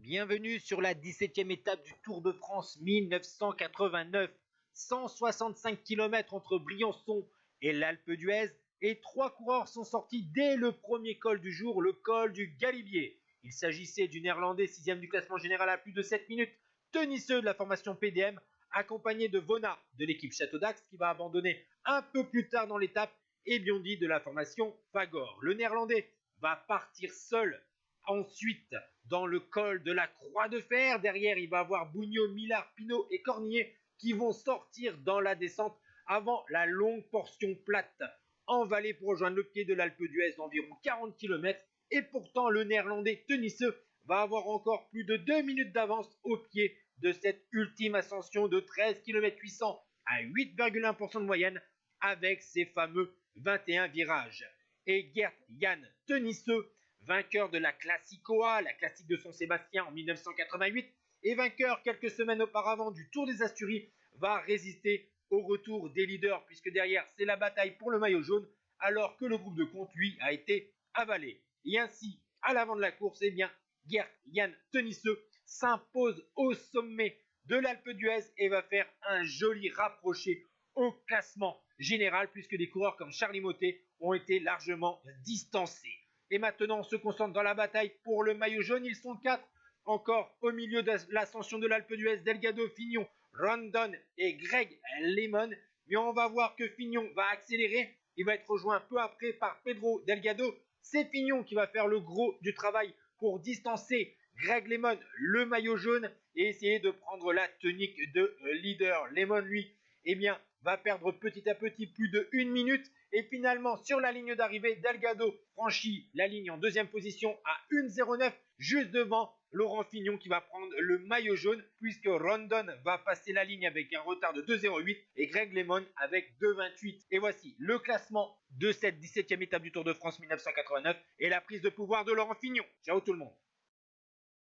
Bienvenue sur la 17e étape du Tour de France 1989. 165 km entre Briançon et l'Alpe d'Huez et 3 coureurs sont sortis dès le premier col du jour, le col du Galibier. Il s'agissait du Néerlandais 6e du classement général à plus de 7 minutes, Tenisseux de la formation PDM, accompagné de Vona de l'équipe Château d'Axe qui va abandonner un peu plus tard dans l'étape et Biondi de la formation Fagor. Le Néerlandais va partir seul ensuite dans le col de la Croix de Fer. Derrière, il va avoir Bougnot, Millard, Pinot et Cornier qui vont sortir dans la descente avant la longue portion plate en vallée pour rejoindre le pied de l'Alpe d'Huez d'environ 40 km. Et pourtant, le Néerlandais Tenisseux va avoir encore plus de 2 minutes d'avance au pied de cette ultime ascension de 13 km 800 à 8,1% de moyenne avec ses fameux 21 virages. Et Gert-Jan Tenisseux, vainqueur de la Classicoa, la classique de San Sébastien en 1988, et vainqueur quelques semaines auparavant du Tour des Asturies, va résister au retour des leaders, puisque derrière c'est la bataille pour le maillot jaune, alors que le groupe de compte, lui, a été avalé. Et ainsi, à l'avant de la course, eh bien, Gert-Jan Tenisseux s'impose au sommet de l'Alpe d'Huez et va faire un joli rapproché au classement général, puisque des coureurs comme Charly Mottet ont été largement distancés. Et maintenant, on se concentre dans la bataille pour le maillot jaune. Ils sont 4 encore au milieu de l'ascension de l'Alpe d'Huez. Delgado, Fignon, Rondon et Greg LeMond. Mais on va voir que Fignon va accélérer. Il va être rejoint peu après par Pedro Delgado. C'est Fignon qui va faire le gros du travail pour distancer Greg LeMond, le maillot jaune, et essayer de prendre la tunique de leader. LeMond, lui, eh bien, va perdre petit à petit plus de 1 minute. Et finalement, sur la ligne d'arrivée, Delgado franchit la ligne en deuxième position à 1,09, juste devant Laurent Fignon qui va prendre le maillot jaune, puisque Rondon va passer la ligne avec un retard de 2,08 et Greg LeMond avec 2,28. Et voici le classement de cette 17e étape du Tour de France 1989 et la prise de pouvoir de Laurent Fignon. Ciao tout le monde.